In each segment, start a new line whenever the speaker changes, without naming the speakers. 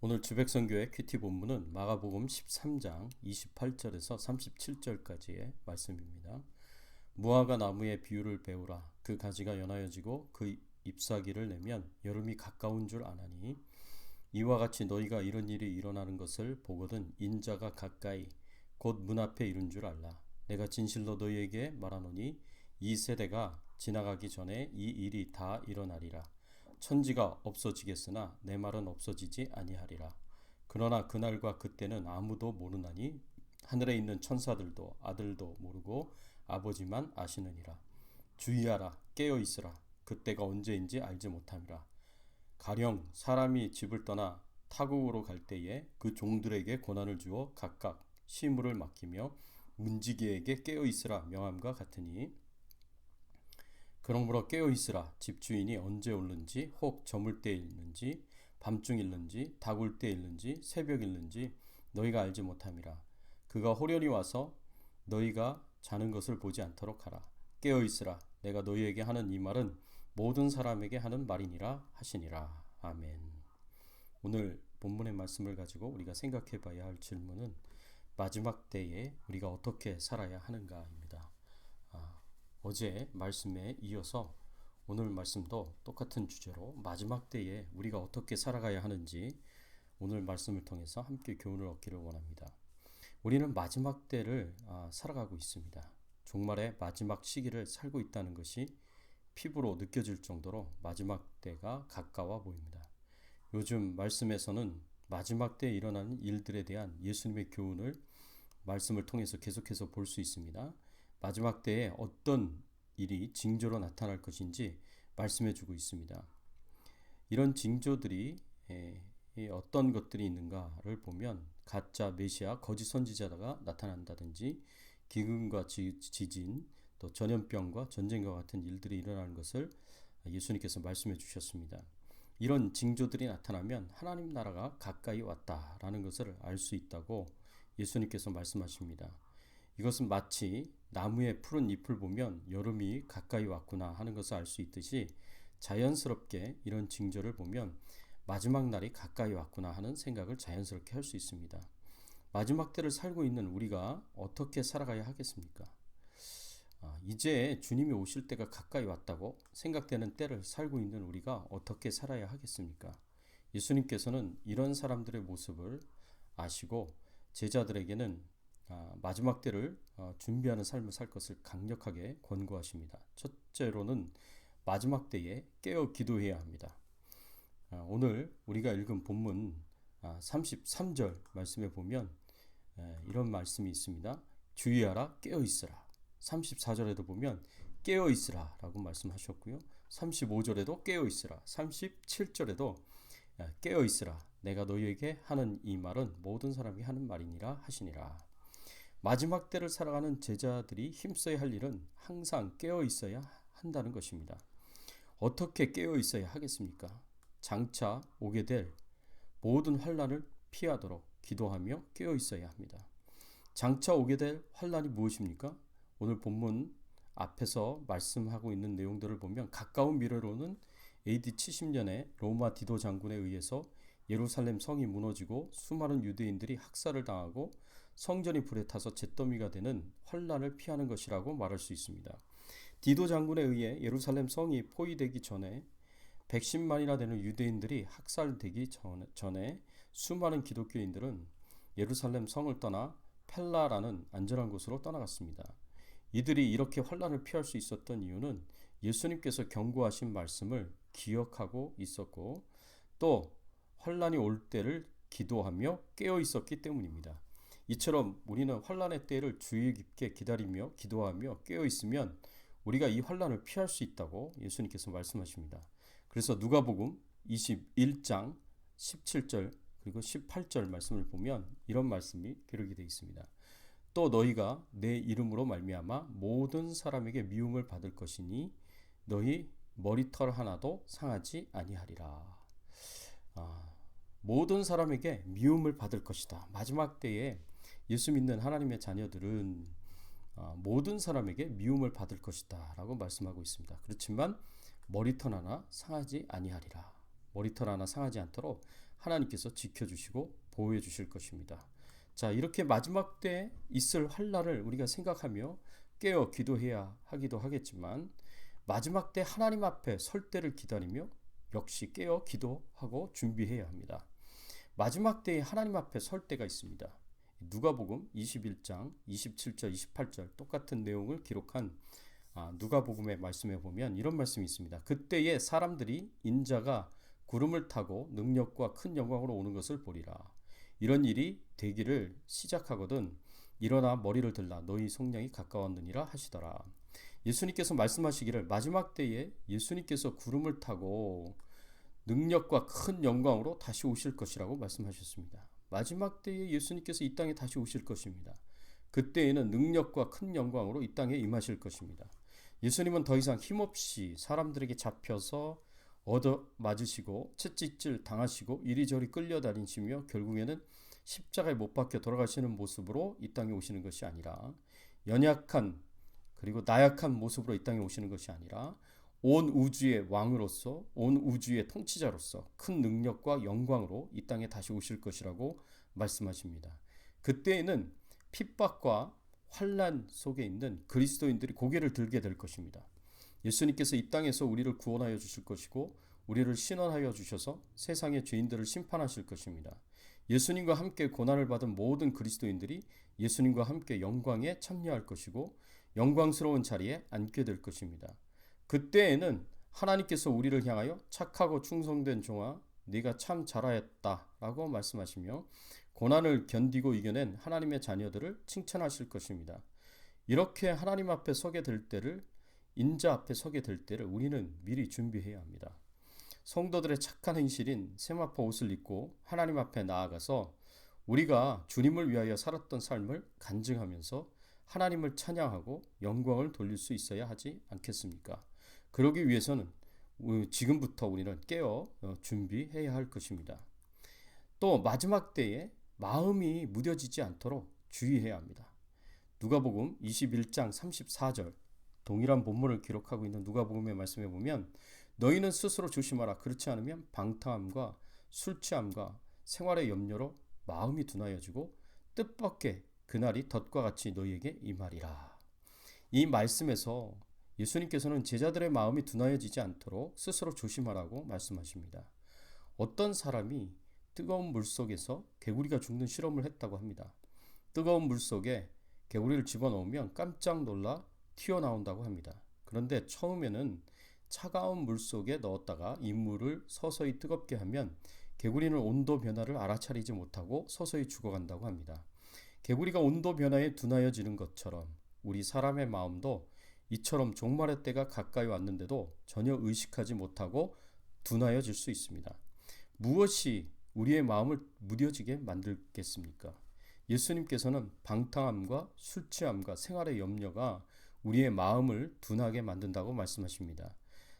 오늘 주백선교회 큐티 본문은 마가복음 13장 28절에서 37절까지의 말씀입니다. 무화과 나무의 비유를 배우라. 그 가지가 연하여지고 그 잎사귀를 내면 여름이 가까운 줄 아나니 이와 같이 너희가 이런 일이 일어나는 것을 보거든 인자가 가까이 곧 문 앞에 이른 줄 알라. 내가 진실로 너희에게 말하노니 이 세대가 지나가기 전에 이 일이 다 일어나리라. 천지가 없어지겠으나 내 말은 없어지지 아니하리라. 그러나 그날과 그때는 아무도 모르나니 하늘에 있는 천사들도 아들도 모르고 아버지만 아시느니라. 주의하라, 깨어있으라. 그때가 언제인지 알지 못함이라. 가령 사람이 집을 떠나 타국으로 갈 때에 그 종들에게 고난을 주어 각각 시무를 맡기며 문지기에게 깨어있으라 명함과 같으니, 그러므로 깨어있으라. 집주인이 언제 올는지, 혹 저물 때 일는지, 밤중 일는지, 다굴 때 일는지, 새벽 일는지 너희가 알지 못함이라. 그가 호련히 와서 너희가 자는 것을 보지 않도록 하라. 깨어있으라. 내가 너희에게 하는 이 말은 모든 사람에게 하는 말이니라 하시니라. 아멘. 오늘 본문의 말씀을 가지고 우리가 생각해 봐야 할 질문은 마지막 때에 우리가 어떻게 살아야 하는가입니다. 어제 말씀에 이어서 오늘 말씀도 똑같은 주제로 마지막 때에 우리가 어떻게 살아가야 하는지 오늘 말씀을 통해서 함께 교훈을 얻기를 원합니다. 우리는 마지막 때를 살아가고 있습니다. 종말의 마지막 시기를 살고 있다는 것이 피부로 느껴질 정도로 마지막 때가 가까워 보입니다. 요즘 말씀에서는 마지막 때에 일어나는 일들에 대한 예수님의 교훈을 말씀을 통해서 계속해서 볼 수 있습니다. 마지막 때에 어떤 일이 징조로 나타날 것인지 말씀해 주고 있습니다. 이런 징조들이 어떤 것들이 있는가를 보면 가짜 메시아, 거짓 선지자가 나타난다든지 기근과 지진, 또 전염병과 전쟁과 같은 일들이 일어나는 것을 예수님께서 말씀해 주셨습니다. 이런 징조들이 나타나면 하나님 나라가 가까이 왔다라는 것을 알 수 있다고 예수님께서 말씀하십니다. 이것은 마치 나무의 푸른 잎을 보면 여름이 가까이 왔구나 하는 것을 알 수 있듯이 자연스럽게 이런 징조를 보면 마지막 날이 가까이 왔구나 하는 생각을 자연스럽게 할 수 있습니다. 마지막 때를 살고 있는 우리가 어떻게 살아가야 하겠습니까? 이제 주님이 오실 때가 가까이 왔다고 생각되는 때를 살고 있는 우리가 어떻게 살아야 하겠습니까? 예수님께서는 이런 사람들의 모습을 아시고 제자들에게는 마지막 때를 준비하는 삶을 살 것을 강력하게 권고하십니다. 첫째로는 마지막 때에 깨어 기도해야 합니다. 오늘 우리가 읽은 본문 33절 말씀에 보면 이런 말씀이 있습니다. 주의하라, 깨어 있으라. 34절에도 보면 깨어 있으라 라고 말씀하셨고요. 35절에도 깨어 있으라. 37절에도 깨어 있으라. 내가 너희에게 하는 이 말은 모든 사람이 하는 말이니라 하시니라. 마지막 때를 살아가는 제자들이 힘써야 할 일은 항상 깨어 있어야 한다는 것입니다. 어떻게 깨어 있어야 하겠습니까? 장차 오게 될 모든 환난을 피하도록 기도하며 깨어 있어야 합니다. 장차 오게 될 환난이 무엇입니까? 오늘 본문 앞에서 말씀하고 있는 내용들을 보면 가까운 미래로는 AD 70년에 로마 디도 장군에 의해서 예루살렘 성이 무너지고 수많은 유대인들이 학살을 당하고 성전이 불에 타서 잿더미가 되는 환난을 피하는 것이라고 말할 수 있습니다. 디도 장군에 의해 예루살렘 성이 포위되기 전에 110만이나 되는 유대인들이 학살되기 전에 수많은 기독교인들은 예루살렘 성을 떠나 펠라라는 안전한 곳으로 떠나갔습니다. 이들이 이렇게 환난을 피할 수 있었던 이유는 예수님께서 경고하신 말씀을 기억하고 있었고 또 환난이 올 때를 기도하며 깨어 있었기 때문입니다. 이처럼 우리는 환난의 때를 주의 깊게 기다리며 기도하며 깨어 있으면 우리가 이 환난을 피할 수 있다고 예수님께서 말씀하십니다. 그래서 누가복음 21장 17절 그리고 18절 말씀을 보면 이런 말씀이 기록이 되어 있습니다. 또 너희가 내 이름으로 말미암아 모든 사람에게 미움을 받을 것이니 너희 머리털 하나도 상하지 아니하리라. 모든 사람에게 미움을 받을 것이다. 마지막 때에 예수 믿는 하나님의 자녀들은 모든 사람에게 미움을 받을 것이다 라고 말씀하고 있습니다. 그렇지만 머리털 하나 상하지 아니하리라. 머리털 하나 상하지 않도록 하나님께서 지켜주시고 보호해 주실 것입니다. 자, 이렇게 마지막 때 있을 환난을 우리가 생각하며 깨어 기도해야 하기도 하겠지만 마지막 때 하나님 앞에 설 때를 기다리며 역시 깨어 기도하고 준비해야 합니다. 마지막 때에 하나님 앞에 설 때가 있습니다. 누가복음 21장 27절 28절 똑같은 내용을 기록한 누가복음의 말씀에 보면 이런 말씀이 있습니다. 그때에 사람들이 인자가 구름을 타고 능력과 큰 영광으로 오는 것을 보리라. 이런 일이 되기를 시작하거든 일어나 머리를 들라 너희 속량이 가까웠느니라 하시더라. 예수님께서 말씀하시기를 마지막 때에 예수님께서 구름을 타고 능력과 큰 영광으로 다시 오실 것이라고 말씀하셨습니다. 마지막 때에 예수님께서 이 땅에 다시 오실 것입니다. 그때에는 능력과 큰 영광으로 이 땅에 임하실 것입니다. 예수님은 더 이상 힘없이 사람들에게 잡혀서 얻어맞으시고 채찍질 당하시고 이리저리 끌려다니시며 결국에는 십자가에 못 박혀 돌아가시는 모습으로 이 땅에 오시는 것이 아니라 연약한 그리고 나약한 모습으로 이 땅에 오시는 것이 아니라 온 우주의 왕으로서 온 우주의 통치자로서 큰 능력과 영광으로 이 땅에 다시 오실 것이라고 말씀하십니다. 그때에는 핍박과 환난 속에 있는 그리스도인들이 고개를 들게 될 것입니다. 예수님께서 이 땅에서 우리를 구원하여 주실 것이고 우리를 신원하여 주셔서 세상의 죄인들을 심판하실 것입니다. 예수님과 함께 고난을 받은 모든 그리스도인들이 예수님과 함께 영광에 참여할 것이고 영광스러운 자리에 앉게 될 것입니다. 그때에는 하나님께서 우리를 향하여 착하고 충성된 종아 네가 참 잘하였다 라고 말씀하시며 고난을 견디고 이겨낸 하나님의 자녀들을 칭찬하실 것입니다. 이렇게 하나님 앞에 서게 될 때를 인자 앞에 서게 될 때를 우리는 미리 준비해야 합니다. 성도들의 착한 행실인 세마포 옷을 입고 하나님 앞에 나아가서 우리가 주님을 위하여 살았던 삶을 간증하면서 하나님을 찬양하고 영광을 돌릴 수 있어야 하지 않겠습니까? 그러기 위해서는 지금부터 우리는 깨어 준비해야 할 것입니다. 또 마지막 때에 마음이 무뎌지지 않도록 주의해야 합니다. 누가복음 21장 34절 동일한 본문을 기록하고 있는 누가복음의 말씀에 보면 너희는 스스로 조심하라. 그렇지 않으면 방탕함과 술 취함과 생활의 염려로 마음이 둔하여지고 뜻밖의 그날이 덫과 같이 너희에게 임하리라. 이 말씀에서 예수님께서는 제자들의 마음이 둔하여지지 않도록 스스로 조심하라고 말씀하십니다. 어떤 사람이 뜨거운 물 속에서 개구리가 죽는 실험을 했다고 합니다. 뜨거운 물 속에 개구리를 집어넣으면 깜짝 놀라 튀어나온다고 합니다. 그런데 처음에는 차가운 물 속에 넣었다가 이 물을 서서히 뜨겁게 하면 개구리는 온도 변화를 알아차리지 못하고 서서히 죽어간다고 합니다. 개구리가 온도 변화에 둔하여지는 것처럼 우리 사람의 마음도 이처럼 종말의 때가 가까이 왔는데도 전혀 의식하지 못하고 둔하여질 수 있습니다. 무엇이 우리의 마음을 무뎌지게 만들겠습니까? 예수님께서는 방탕함과 술 취함과 생활의 염려가 우리의 마음을 둔하게 만든다고 말씀하십니다.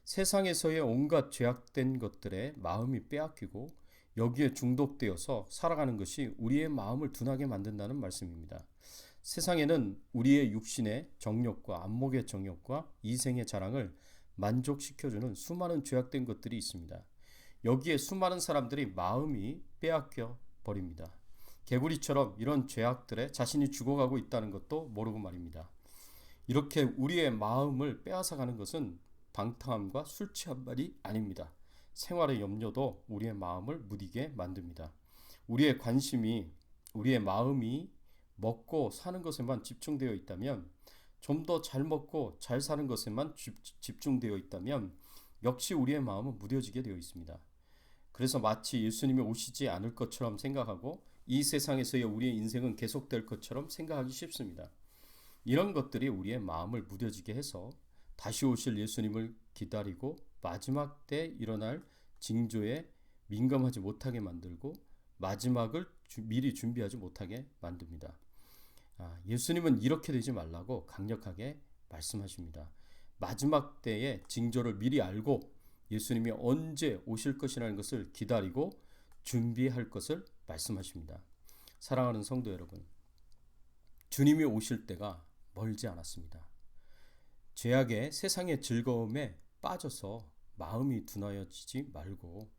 세상에서의 온갖 죄악된 것들에 마음이 빼앗기고 여기에 중독되어서 살아가는 것이 우리의 마음을 둔하게 만든다는 말씀입니다. 세상에는 우리의 육신의 정욕과 안목의 정욕과 이생의 자랑을 만족시켜주는 수많은 죄악된 것들이 있습니다. 여기에 수많은 사람들이 마음이 빼앗겨 버립니다. 개구리처럼 이런 죄악들에 자신이 죽어가고 있다는 것도 모르고 말입니다. 이렇게 우리의 마음을 빼앗아가는 것은 방탕함과 술 취함만이 아닙니다. 생활의 염려도 우리의 마음을 무디게 만듭니다. 우리의 관심이 우리의 마음이 먹고 사는 것에만 집중되어 있다면 좀 더 잘 먹고 잘 사는 것에만 집중되어 있다면 역시 우리의 마음은 무뎌지게 되어 있습니다. 그래서 마치 예수님이 오시지 않을 것처럼 생각하고 이 세상에서의 우리의 인생은 계속될 것처럼 생각하기 쉽습니다. 이런 것들이 우리의 마음을 무뎌지게 해서 다시 오실 예수님을 기다리고 마지막 때 일어날 징조에 민감하지 못하게 만들고 마지막을 미리 준비하지 못하게 만듭니다. 예수님은 이렇게 되지 말라고 강력하게 말씀하십니다. 마지막 때의 징조를 미리 알고 예수님이 언제 오실 것이라는 것을 기다리고 준비할 것을 말씀하십니다. 사랑하는 성도 여러분, 주님이 오실 때가 멀지 않았습니다. 죄악의 세상의 즐거움에 빠져서 마음이 둔하여지지 말고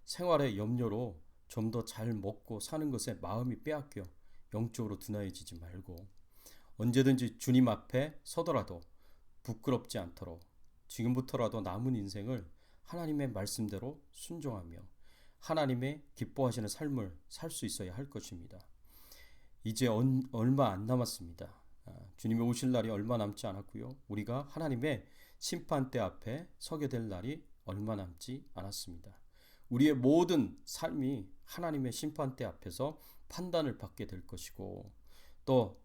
생활의 염려로 좀 더 잘 먹고 사는 것에 마음이 빼앗겨 영적으로 둔화해지지 말고 언제든지 주님 앞에 서더라도 부끄럽지 않도록 지금부터라도 남은 인생을 하나님의 말씀대로 순종하며 하나님의 기뻐하시는 삶을 살 수 있어야 할 것입니다. 이제 얼마 안 남았습니다. 주님이 오실 날이 얼마 남지 않았고요. 우리가 하나님의 심판대 앞에 서게 될 날이 얼마 남지 않았습니다. 우리의 모든 삶이 하나님의 심판대 앞에서 판단을 받게 될 것이고 또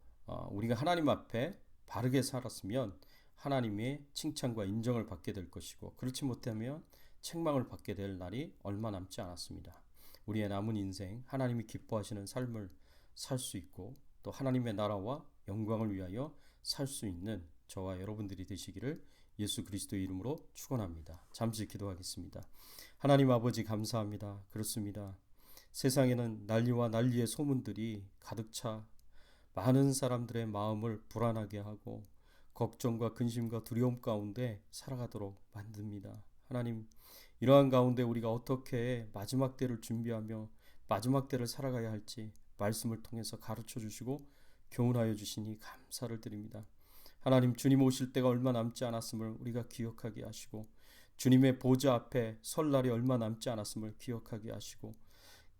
우리가 하나님 앞에 바르게 살았으면 하나님의 칭찬과 인정을 받게 될 것이고 그렇지 못하면 책망을 받게 될 날이 얼마 남지 않았습니다. 우리의 남은 인생 하나님이 기뻐하시는 삶을 살 수 있고 또 하나님의 나라와 영광을 위하여 살 수 있는 저와 여러분들이 되시기를 예수 그리스도의 이름으로 축원합니다. 잠시 기도하겠습니다. 하나님 아버지 감사합니다. 그렇습니다. 세상에는 난리와 난리의 소문들이 가득 차 많은 사람들의 마음을 불안하게 하고 걱정과 근심과 두려움 가운데 살아가도록 만듭니다. 하나님, 이러한 가운데 우리가 어떻게 마지막 때를 준비하며 마지막 때를 살아가야 할지 말씀을 통해서 가르쳐 주시고 교훈하여 주시니 감사를 드립니다. 하나님, 주님 오실 때가 얼마 남지 않았음을 우리가 기억하게 하시고 주님의 보좌 앞에 설 날이 얼마 남지 않았음을 기억하게 하시고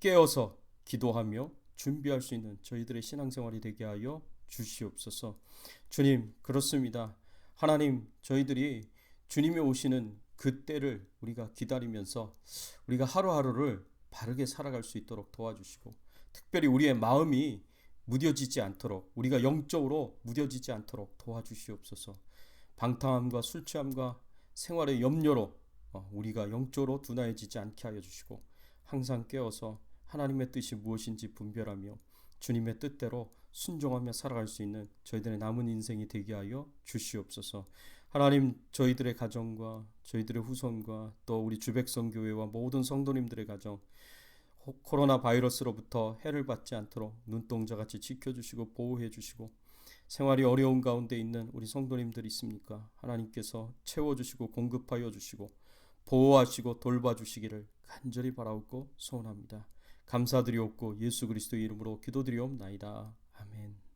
깨어서 기도하며 준비할 수 있는 저희들의 신앙생활이 되게 하여 주시옵소서. 주님, 그렇습니다. 하나님, 저희들이 주님이 오시는 그 때를 우리가 기다리면서 우리가 하루하루를 바르게 살아갈 수 있도록 도와주시고 특별히 우리의 마음이 무뎌지지 않도록 우리가 영적으로 무뎌지지 않도록 도와주시옵소서. 방탕함과 술 취함과 생활의 염려로 우리가 영적으로 둔화해지지 않게 하여 주시고 항상 깨어서 하나님의 뜻이 무엇인지 분별하며 주님의 뜻대로 순종하며 살아갈 수 있는 저희들의 남은 인생이 되게 하여 주시옵소서. 하나님, 저희들의 가정과 저희들의 후손과 또 우리 주백성교회와 모든 성도님들의 가정 코로나 바이러스로부터 해를 받지 않도록 눈동자같이 지켜주시고 보호해주시고 생활이 어려운 가운데 있는 우리 성도님들 있습니까? 하나님께서 채워주시고 공급하여 주시고 보호하시고 돌봐주시기를 간절히 바라옵고 소원합니다. 감사드리옵고 예수 그리스도의 이름으로 기도드리옵나이다. 아멘.